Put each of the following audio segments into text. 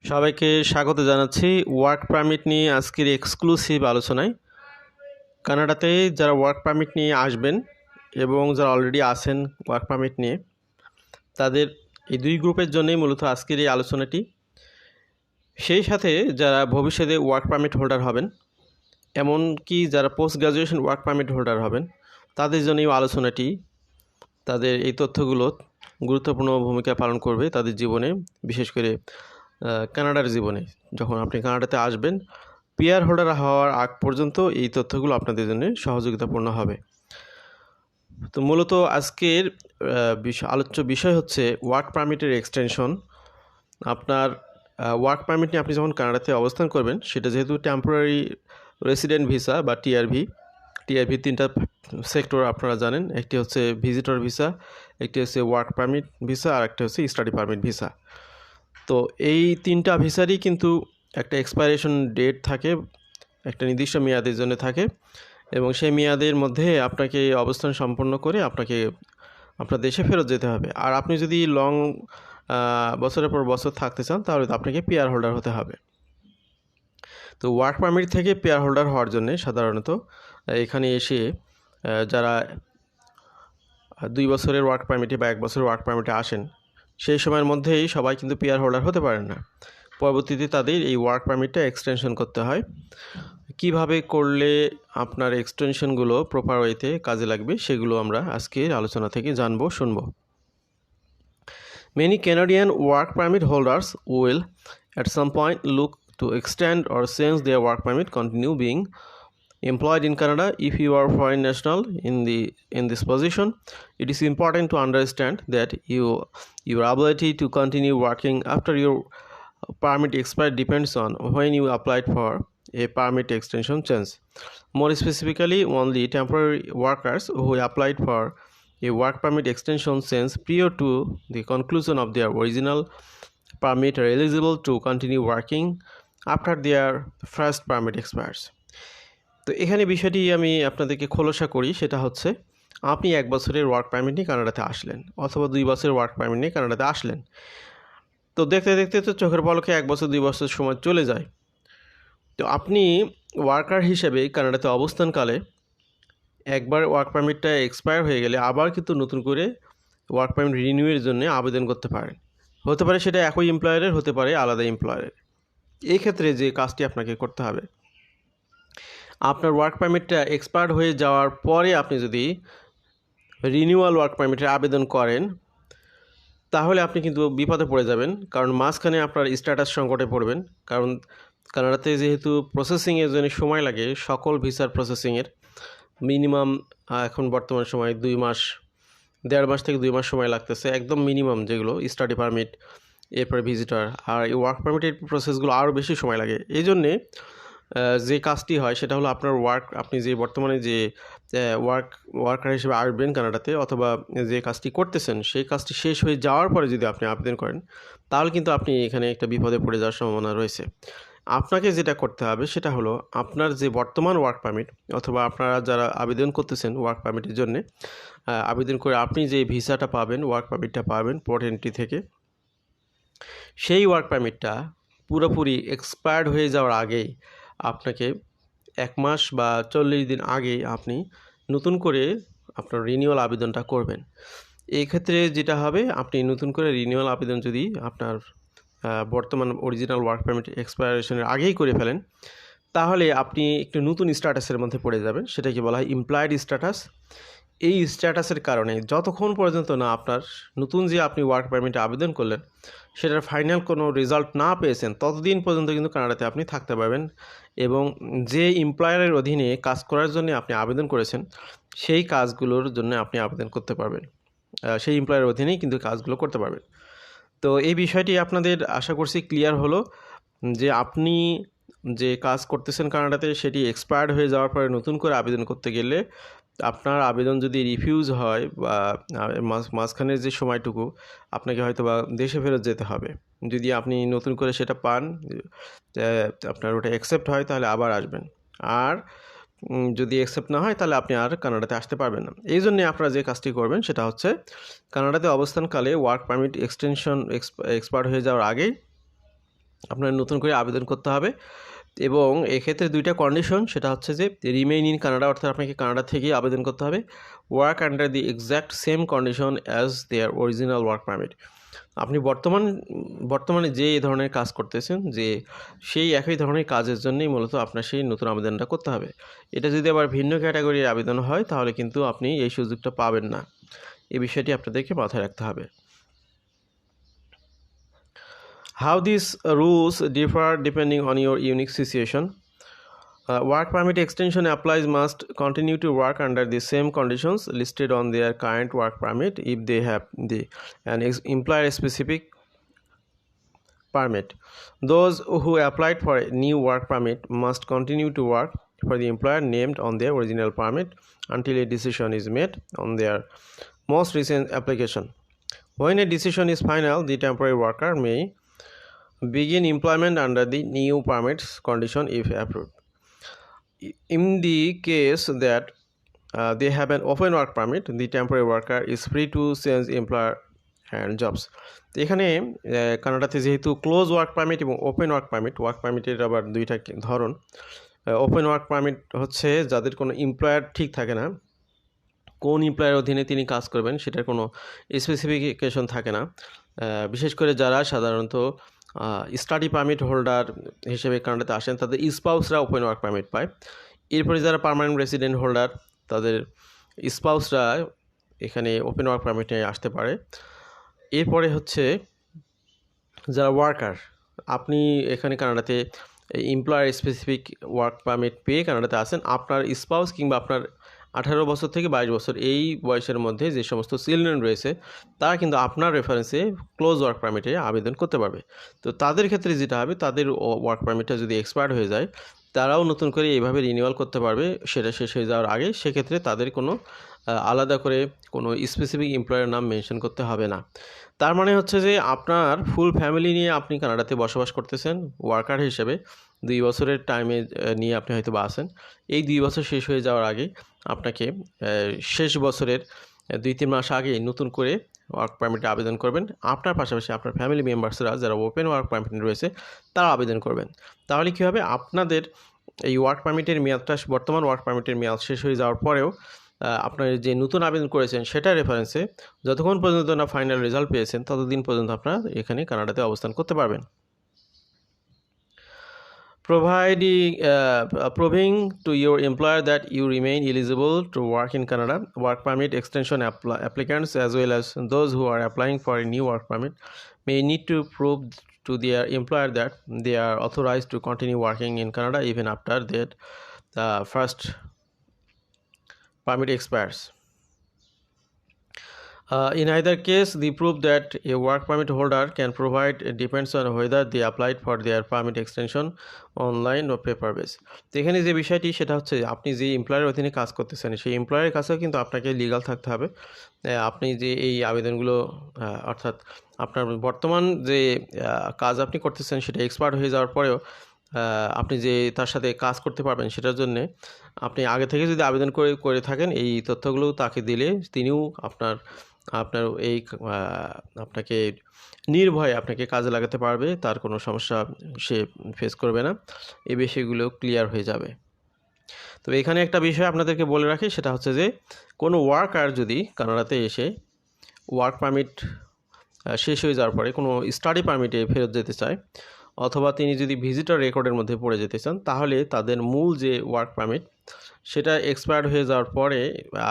সবাইকে স্বাগত জানাচ্ছি ওয়ার্ক পারমিট নিয়ে আজকের এক্সক্লুসিভ আলোচনায়। কানাডাতে যারা ওয়ার্ক পারমিট নিয়ে আসবেন এবং যারা অলরেডি আছেন ওয়ার্ক পারমিট নিয়ে, তাদের এই দুই গ্রুপের জন্যই মূলত আজকের এই আলোচনাটি। সেই সাথে যারা ভবিষ্যতে ওয়ার্ক পারমিট হোল্ডার হবেন, এমনকি যারা post graduation work permit holder হবেন, তাদের জন্য এই আলোচনাটি, তাদের এই তথ্যগুলো গুরুত্বপূর্ণ ভূমিকা পালন করবে তাদের জীবনে, বিশেষ করে কানাডার জীবনে। যখন আপনি কানাডাতে আসবেন, পিআর হোল্ডার হওয়ার আগ পর্যন্ত এই তথ্যগুলো আপনাদের জন্য সহযোগিতাপূর্ণ হবে। তো মূলত আজকের আলোচ্য বিষয় হচ্ছে ওয়ার্ক পারমিটের এক্সটেনশন। আপনার ওয়ার্ক পারমিট নিয়ে আপনি যখন কানাডাতে অবস্থান করবেন, সেটা যেহেতু টেম্পোরারি রেসিডেন্ট ভিসা বা টিআরভি, তিনটা সেক্টর আপনারা জানেন। একটি হচ্ছে ভিজিটর ভিসা, একটি হচ্ছে ওয়ার্ক পারমিট ভিসা, আর একটা হচ্ছে স্টাডি পারমিট ভিসা। তো এই তিনটা ভিসারই কিন্তু একটা এক্সপায়ারেশন ডেট থাকে, একটা নির্দিষ্ট মেয়াদের জন্য থাকে, এবং সেই মেয়াদের মধ্যে আপনাকে অবস্থান সম্পন্ন করে আপনাকে আপনার দেশে ফেরত যেতে হবে। আর আপনি যদি লং বছরের পর বছর থাকতে চান, তাহলে তো আপনাকে পিআর হোল্ডার হতে হবে। তো ওয়ার্ক পারমিট থেকে পিআর হোল্ডার হওয়ার জন্য সাধারণত এখানে এসে যারা 2 বছরের ওয়ার্ক পারমিটে বা 1 বছরের ওয়ার্ক পারমিটে আসেন, সেই সময়ের মধ্যেই সবাই কিন্তু পিআর হোল্ডার হতে পারেন না। পরবর্তীতে তাদের এই ওয়ার্ক পারমিটটা এক্সটেনশন করতে হয়। কিভাবে করলে আপনার এক্সটেনশনগুলো প্রপার ওয়েতে কাজে লাগবে, সেগুলো আমরা আজকের আলোচনা থেকে জানবো, শুনবো। Many Canadian work permit holders will at some point look to extend or change their work permit, continue being employed in Canada. If you are foreign national in this position, it is important to understand that your ability to continue working after your permit expired depends on when you applied for a permit extension change. More specifically, only temporary workers who applied for a work permit extension change prior to the conclusion of their original permit are eligible to continue working after their first permit expires. তো এখানে বিষয়টি আমি আপনাদেরকে খোলসা করি, সেটা হচ্ছে আপনি 1 বছরের ওয়ার্ক পারমিট নিয়ে কানাডাতে আসলেন, অথবা 2 বছরের ওয়ার্ক পারমিট নিয়ে কানাডাতে আসলেন। তো দেখতে দেখতে তো চোখের পলকে 1 বছর 2 বছর সময় চলে যায়। তো আপনি ওয়ার্কার হিসেবে কানাডাতে অবস্থানকালে একবার ওয়ার্ক পারমিটটা এক্সপায়ার হয়ে গেলে আবার কিন্তু নতুন করে ওয়ার্ক পারমিট রিনিউয়ের জন্য আবেদন করতে পারেন। হতে পারে সেটা একই এমপ্লয়ারের, হতে পারে আলাদা এমপ্লয়ারের। এই ক্ষেত্রে যে কাজটি আপনাকে করতে হবে, আপনার ওয়ার্ক পারমিটটা এক্সপায়ার্ড হয়ে যাওয়ার পরে আপনি যদি রিনিউয়াল ওয়ার্ক পারমিটের আবেদন করেন, তাহলে আপনি কিন্তু বিপদে পড়ে যাবেন। কারণ মাঝখানে আপনার স্ট্যাটাস সংকটে পড়বেন। কারণ কানাডাতে যেহেতু প্রসেসিংয়ের জন্য সময় লাগে, সকল ভিসার প্রসেসিংয়ের মিনিমাম এখন বর্তমান সময় 2 মাস, 1.5 মাস থেকে 2 মাস সময় লাগতেছে, একদম মিনিমাম যেগুলো স্টাডি পারমিট, এরপরে ভিজিটর। আর এই ওয়ার্ক পারমিটের প্রসেসগুলো আরও বেশি সময় লাগে। এই জন্যে যে কাজটি হয় সেটা হলো, আপনার আপনি যে বর্তমানে যে ওয়ার্কার হিসেবে আসবেন কানাডাতে, অথবা যে কাজটি করতেছেন সেই কাজটি শেষ হয়ে যাওয়ার পরে যদি আপনি আবেদন করেন, তাহলে কিন্তু আপনি এখানে একটা বিপদে পড়ে যাওয়ার সম্ভাবনা রয়েছে। আপনাকে যেটা করতে হবে সেটা হলো, আপনার যে বর্তমান ওয়ার্ক পারমিট, অথবা আপনারা যারা আবেদন করতেছেন ওয়ার্ক পারমিটের জন্য, আবেদন করে আপনি যে ভিসাটা পাবেন, ওয়ার্ক পারমিটটা পাবেন পোর্ট এন্ট্রি থেকে, সেই ওয়ার্ক পারমিটটা পুরোপুরি এক্সপায়ার্ড হয়ে যাওয়ার আগেই আপনাকে 1 মাস বা 40 দিন আগেই আপনি নতুন করে আপনার রিনিউয়াল আবেদনটা করবেন। এই ক্ষেত্রে যেটা হবে, আপনি নতুন করে রিনিউয়াল আবেদন যদি আপনার বর্তমান অরিজিনাল ওয়ার্ক পারমিট এক্সপায়ারেশনের আগেই করে ফেলেন, তাহলে আপনি একটু নতুন স্ট্যাটাসের মধ্যে পড়ে যাবেন। সেটাকে বলা হয় ইমপ্লয়েড স্ট্যাটাস। এই স্ট্যাটাসের কারণে যতক্ষণ পর্যন্ত না আপনার নতুন যে আপনি ওয়ার্ক পারমিটে আবেদন করলেন সেটার ফাইনাল কোনো রেজাল্ট না পেয়েছেন, ততদিন পর্যন্ত কিন্তু কানাডাতে আপনি থাকতে পারবেন, এবং যে এমপ্লয়ারের অধীনে কাজ করার জন্য আপনি আবেদন করেছেন সেই কাজগুলোর জন্য আপনি আবেদন করতে পারবেন, সেই এমপ্লয়ারের অধীনেই কিন্তু কাজগুলো করতে পারবেন। তো এই বিষয়টি আপনাদের আশা করছি ক্লিয়ার হলো, যে আপনি যে কাজ করতেছেন কানাডাতে সেটি এক্সপায়ার্ড হয়ে যাওয়ার পরে নতুন করে আবেদন করতে গেলে, আপনার আবেদন যদি রিফিউজ হয় বা মাঝখানের যে সময়টুকু আপনাকে হয়তো বা দেশে ফেরত যেতে হবে। যদি আপনি নতুন করে সেটা পান, আপনার ওটা অ্যাকসেপ্ট হয়, তাহলে আবার আসবেন। আর যদি অ্যাকসেপ্ট না হয়, তাহলে আপনি আর কানাডাতে আসতে পারবেন না। এই জন্যে আপনারা যে কাজটি করবেন সেটা হচ্ছে, কানাডাতে অবস্থানকালে ওয়ার্ক পারমিট এক্সটেনশন এক্সপায়ার হয়ে যাওয়ার আগেই আপনার নতুন করে আবেদন করতে হবে এবং এক্ষেত্রে দুইটা কন্ডিশন, সেটা হচ্ছে যে রিমেইন ইন কানাডা, অর্থাৎ আপনাকে কানাডা থেকেই আবেদন করতে হবে, work under the exact same condition as their original work permit. আপনি বর্তমানে যে এই ধরনের কাজ করতেছেন, যে সেই একই ধরনের কাজের জন্যই মূলত আপনার সেই নতুন আবেদনটা করতে হবে। এটা যদি আবার ভিন্ন ক্যাটাগরির আবেদন হয় তাহলে কিন্তু আপনি এই সুযোগটা পাবেন না। এই বিষয়টি আপনাদেরকে মাথায় রাখতে হবে। How these rules differ depending on your unique situation. Work permit extension applies must continue to work under the same conditions listed on their current work permit if they have an employer specific permit. Those who applied for a new work permit must continue to work for the employer named on their original permit until a decision is made on their most recent application. When a decision is final, the temporary worker may begin employment under the new permit's condition if approved. In the case that they have an open work permit, the temporary worker is free to change employer and jobs. এখানে কানাডাতে যেহেতু close work permit এবং open work পারমিটের আবার দুইটা ধরন। Open work permit হচ্ছে যাদের কোনো এমপ্লয়ার ঠিক থাকে না, কোন এমপ্লয়ের অধীনে তিনি কাজ করবেন সেটার কোনো স্পেসিফিকেশন থাকে না। বিশেষ করে যারা সাধারণত স্টাডি পারমিট হোল্ডার হিসেবে কানাডাতে আসেন তাদের স্পাউসরা ওপেন ওয়ার্ক পারমিট পায়। এরপরে যারা পার্মানেন্ট রেসিডেন্ট হোল্ডার তাদের স্পাউসরা এখানে ওপেন ওয়ার্ক পারমিটে আসতে পারে। এরপরে হচ্ছে যারা ওয়ার্কার, আপনি এখানে কানাডাতে এমপ্লয়ার স্পেসিফিক ওয়ার্ক পারমিট পেয়ে কানাডাতে আসেন, আপনার স্পাউস কিংবা আপনার 18 বছর থেকে 22 বছর এই বয়সের মধ্যে যে সমস্ত চিলড্রেন রয়েছে তারা কিন্তু আপনার রেফারেন্সে ক্লোজ ওয়ার্ক পারমিটে আবেদন করতে পারবে। তো তাদের ক্ষেত্রে যেটা হবে, তাদের ওয়ার্ক পারমিটটা যদি এক্সপায়ার্ড হয়ে যায় তারাও নতুন করে এইভাবে রিনিউয়াল করতে পারবে সেটা শেষ হয়ে যাওয়ার আগে। সেক্ষেত্রে তাদের কোনো আলাদা করে কোনো স্পেসিফিক এমপ্লয়ারের নাম মেনশন করতে হবে না। তার মানে হচ্ছে যে আপনার ফুল ফ্যামিলি নিয়ে আপনি কানাডাতে বসবাস করতেছেন ওয়ার্কার হিসেবে, 2 বছরের টাইমে নিয়ে আপনি হয়তো বা আসেন। এই 2 বছর শেষ হয়ে যাওয়ার আগে আপনাকে শেষ বছরের 2-3 মাস আগে নতুন করে ওয়ার্ক পারমিটে আবেদন করবেন। আপনার পাশাপাশি আপনার ফ্যামিলি মেম্বার্সরা যারা ওপেন ওয়ার্ক পারমিট রয়েছে তারা আবেদন করবেন। তাহলে কী হবে, আপনাদের এই ওয়ার্ক পারমিটের মেয়াদটা, বর্তমান ওয়ার্ক পারমিটের মেয়াদ শেষ হয়ে যাওয়ার পরেও আপনার যে নতুন আবেদন করেছেন সেটা রেফারেন্সে যতক্ষণ পর্যন্ত না ফাইনাল রেজাল্ট পেয়েছেন ততদিন পর্যন্ত আপনারা এখানে কানাডাতে অবস্থান করতে পারবেন। Proving to your employer that you remain eligible to work in Canada, work permit extension applicants as well as those who are applying for a new work permit may need to prove to their employer that they are authorized to continue working in Canada even after that first permit expires. In either case, the proof that a work permit holder can provide depends on whether they applied for their permit extension online or paper base. তো এখানে যে বিষয়টি সেটা হচ্ছে আপনি যে এমপ্লয়ারের অধীনে কাজ করতেছেন সেই এমপ্লয়ারের কাছেও কিন্তু আপনাকে লিগাল থাকতে হবে। আপনি যে এই আবেদনগুলো অর্থাৎ আপনার বর্তমান যে কাজ আপনি করতেছেন সেটা এক্সপায়ার্ড হয়ে যাওয়ার পরেও আপনি যে তার সাথে কাজ করতে পারবেন সেটার জন্যে আপনি আগে থেকে যদি আবেদন করে থাকেন এই তথ্যগুলো তাকে দিলে তিনিও আপনার এই আপনাকে নির্ভয়ে আপনাকে কাজে লাগাতে পারবে, তার কোনো সমস্যা সে ফেস করবে না, এই বিষয়গুলো ক্লিয়ার হয়ে যাবে। তবে এখানে একটা বিষয় আপনাদেরকে বলে রাখি, সেটা হচ্ছে যে কোনো ওয়ার্কার যদি কানাডাতে এসে ওয়ার্ক পারমিট শেষ হয়ে যাওয়ার পরে কোনো স্টাডি পারমিটে ফেরত যেতে চায় অথবা তিনি যদি ভিজিটর রেকর্ডের মধ্যে পড়ে যেতে চান তাহলে তাদের মূল যে ওয়ার্ক পারমিট সেটা এক্সপায়ার্ড হয়ে যাওয়ার পরে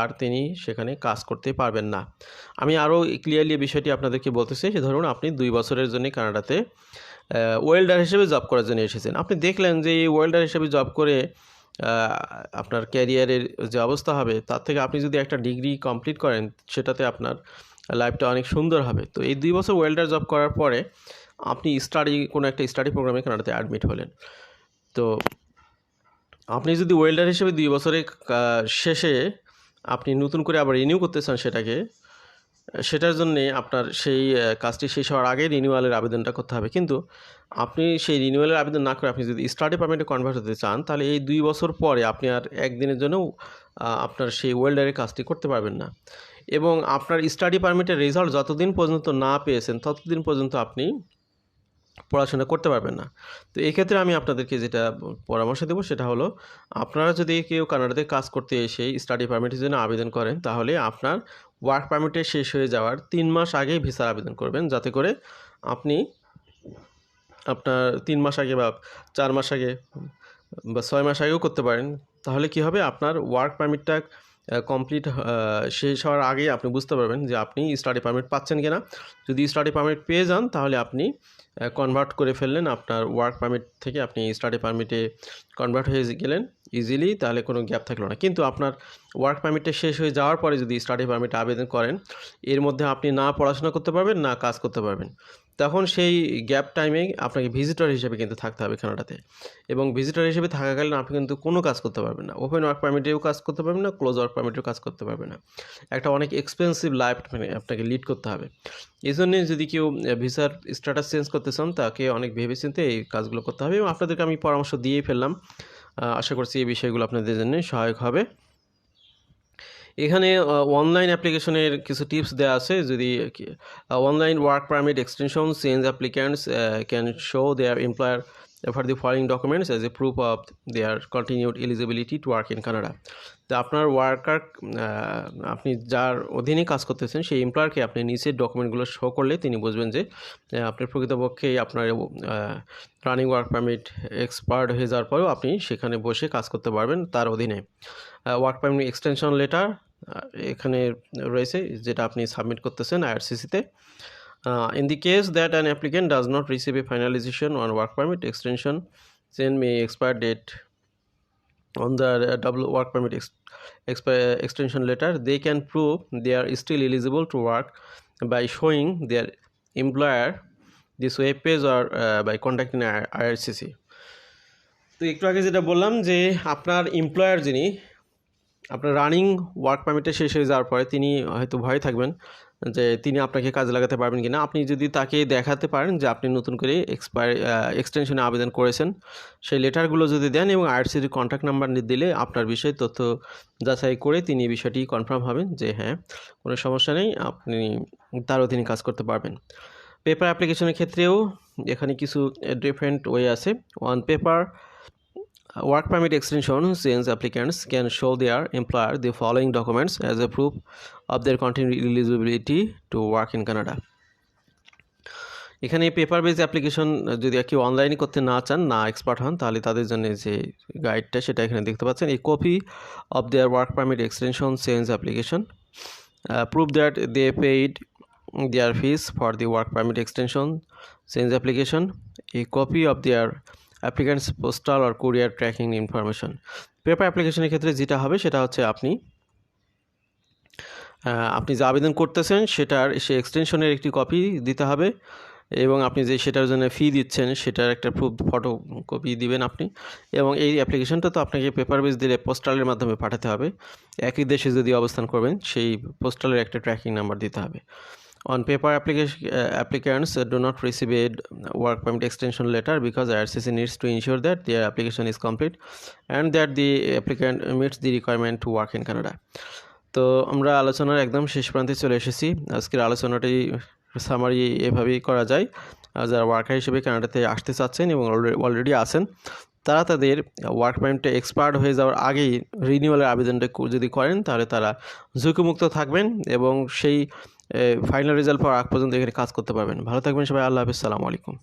আর তিনি সেখানে কাজ করতে পারবেন না। আমি আরও ক্লিয়ারলি বিষয়টি আপনাদেরকে বলতেছি। ধরুন আপনি 2 বছরের জন্য কানাডাতে ওয়েল্ডার হিসেবে জব করার জন্য এসেছেন। আপনি দেখলেন যে এই ওয়েল্ডার হিসেবে জব করে আপনার ক্যারিয়ারের যে অবস্থা হবে তার থেকে আপনি যদি একটা ডিগ্রি কমপ্লিট করেন সেটাতে আপনার লাইফটা অনেক সুন্দর হবে। তো এই 2 বছর ওয়েল্ডার জব করার পরে আপনি কোনো একটা স্টাডি প্রোগ্রামে কানাডাতে অ্যাডমিট হলেন। তো আপনি যদি ওয়েল্ডার হিসেবে 2 বছরের শেষে আপনি নতুন করে আবার রিনিউ করতে চান সেটার জন্যে আপনার সেই কাজটি শেষ হওয়ার আগে রিনিউয়ালের আবেদনটা করতে হবে। কিন্তু আপনি সেই রিনিউয়ালের আবেদন না করে আপনি যদি স্টাডি পারমিটে কনভার্ট হতে চান তাহলে এই 2 বছর পরে আপনি আর একদিনের জন্যও আপনার সেই ওয়েল্ডারের কাজটি করতে পারবেন না এবং আপনার স্টাডি পারমিটের রেজাল্ট যতদিন পর্যন্ত না পেয়েছেন ততদিন পর্যন্ত আপনি পড়াশোনা করতে পারবেন না। তো এই ক্ষেত্রে আমি আপনাদেরকে যেটা পরামর্শ দেবো সেটা হলো, আপনারা যদি কেউ কানাডাতে কাজ করতে এসেই স্টাডি পারমিটের জন্য আবেদন করেন, তাহলে আপনার ওয়ার্ক পারমিটে শেষ হয়ে যাওয়ার 3 মাস আগেই ভিসার আবেদন করবেন, যাতে করে আপনি আপনার 3 মাস আগে বা 4 মাস আগে বা 6 মাস আগেও করতে পারেন। তাহলে কি হবে, আপনার ওয়ার্ক পারমিটটা কমপ্লিট শেষ হওয়ার আগেই আপনি বুঝতে পারবেন যে আপনি স্টাডি পারমিট পাচ্ছেন কিনা। যদি স্টাডি পারমিট পেয়ে যান, তাহলে আপনি কনভার্ট করে ফেললেন, আপনার ওয়ার্ক পারমিট থেকে আপনি স্টাডি পারমিটে কনভার্ট হয়ে গেলেন ইজিলি, তাহলে কোনো গ্যাপ থাকলো না। কিন্তু আপনার ওয়ার্ক পারমিটটা শেষ হয়ে যাওয়ার পরে যদি স্টাডি পারমিটে আবেদন করেন, এর মধ্যে আপনি না পড়াশোনা করতে পারবেন না কাজ করতে পারবেন। তখন সেই গ্যাপ টাইমে আপনাকে ভিজিটর হিসেবে কিন্তু থাকতে হবে কানাডাতে, এবং ভিজিটর হিসেবে থাকাকালীন আপনি কিন্তু কোনো কাজ করতে পারবেন না। ওপেন ওয়ার্ক পারমিটেও কাজ করতে পারবেন না, ক্লোজ ওয়ার্ক পারমিটেও কাজ করতে পারবেন না। একটা অনেক এক্সপেন্সিভ লাইফ আপনাকে লিড করতে হবে। এই জন্যে যদি কেউ ভিসার স্ট্যাটাস চেঞ্জ করতে চান, তাকে অনেক ভেবেচিন্তে এই কাজগুলো করতে হবে, এবং আপনাদেরকে আমি পরামর্শ দিয়েই ফেললাম। আশা করছি এই বিষয়গুলো আপনাদের জন্য সহায়ক হবে। এখানে অনলাইন অ্যাপ্লিকেশনের কিছু টিপস দেওয়া আছে। যদি online work permit extension change applicants can show there employer for the following documents as a proof of their continued eligibility to work in Canada. তো আপনার ওয়ার্কার, আপনি যার অধীনে কাজ করতেছেন সেই এমপ্লয়ারকে আপনি নিচের ডকুমেন্টগুলো শো করলে তিনি বুঝবেন যে আপনি প্রকৃতপক্ষেই আপনার রানিং ওয়ার্ক পারমিট এক্সপায়ার্ড হয়ে যাওয়ার পরেও আপনি সেখানে বসে কাজ করতে পারবেন তার অধীনে। ওয়ার্ক পারমিট এক্সটেনশন লেটার এখানে রয়েছে, যেটা আপনি সাবমিট করতেছেন আইআরসিসিতে। In the case that an applicant does not receive a finalization on work permit extension, then may expire date on the double work permit extension letter, they can prove they are still eligible to work by showing their employer this web page or by contacting IRCC. তো একটু আগে যেটা বললাম যে আপনার employer যিনি আপনার running work পারমিটে শেষ হয়ে যাওয়ার পরে তিনি হয়তো ভয়ে থাকবেন যে তিনি আপনাকে কাজে লাগাতে পারবেন কিনা। আপনি যদি তাকে দেখাতে পারেন যে আপনি নতুন করে এক্সটেনশনে আবেদন করেছেন, সেই লেটারগুলো যদি দেন এবং আইআরসিসির কন্ট্যাক্ট নাম্বার দিলে আপনার বিষয়ে তথ্য যাচাই করে তিনি বিষয়টি কনফার্ম হবেন যে হ্যাঁ, কোনো সমস্যা নেই, আপনি তার অধীনে কাজ করতে পারবেন। পেপার অ্যাপ্লিকেশনের ক্ষেত্রেও এখানে কিছু ডিফারেন্ট ওয়ে আছে। On paper work permit extension change applicants can show their employer the following documents as a proof of their continued eligibility to work in Canada. এখানে পেপার বেস অ্যাপ্লিকেশন যদি কেউ অনলাইনে করতে না চান, না এক্সপার্ট হন, তাহলে তাদের জন্য যে গাইডটা সেটা এখানে দেখতে পাচ্ছেন। এই copy of their work permit extension change application, prove that they paid their fees for the work permit extension change application, a copy of their applicants postal or courier tracking information. Paper অ্যাপ্লিকেশনের ক্ষেত্রে যেটা হবে সেটা হচ্ছে আপনি যে আবেদন করতেছেন সে এক্সটেনশনের একটি কপি দিতে হবে, এবং আপনি যে সেটার জন্য ফি দিচ্ছেন সেটার একটা প্রুফ ফটো কপি দিবেন আপনি, এবং এই অ্যাপ্লিকেশনটা তো আপনাকে পেপার বেস দিলে পোস্টালের মাধ্যমে পাঠাতে হবে। একই দেশে যদি অবস্থান করবেন সেই পোস্টালের একটা ট্র্যাকিং নাম্বার দিতে হবে। On paper, applicants do not receive a work permit extension letter because IRCC needs to ensure that their application is complete and that the applicant meets the requirement to work in Canada. তো আমরা আলোচনার একদম শেষ প্রান্তে চলে এসেছি। আজকের আলোচনাটি সামারি এভাবেই করা যায়। যারা ওয়ার্কার হিসেবে কানাডাতে আসতে চাচ্ছেন এবং অলরেডি আছেন, তারা তাদের ওয়ার্ক পারমিটটা এক্সপায়ার্ড হয়ে যাওয়ার আগেই রিনিউয়ালের আবেদনটা যদি করেন, তাহলে তারা ঝুঁকিমুক্ত থাকবেন এবং সেই ফাইনাল রেজাল্ট পাওয়ার আগ পর্যন্ত এখানে কাজ করতে পারবেন। ভালো থাকবেন সবাই। আল্লাহ হাফেজ, সালামু আলাইকুম।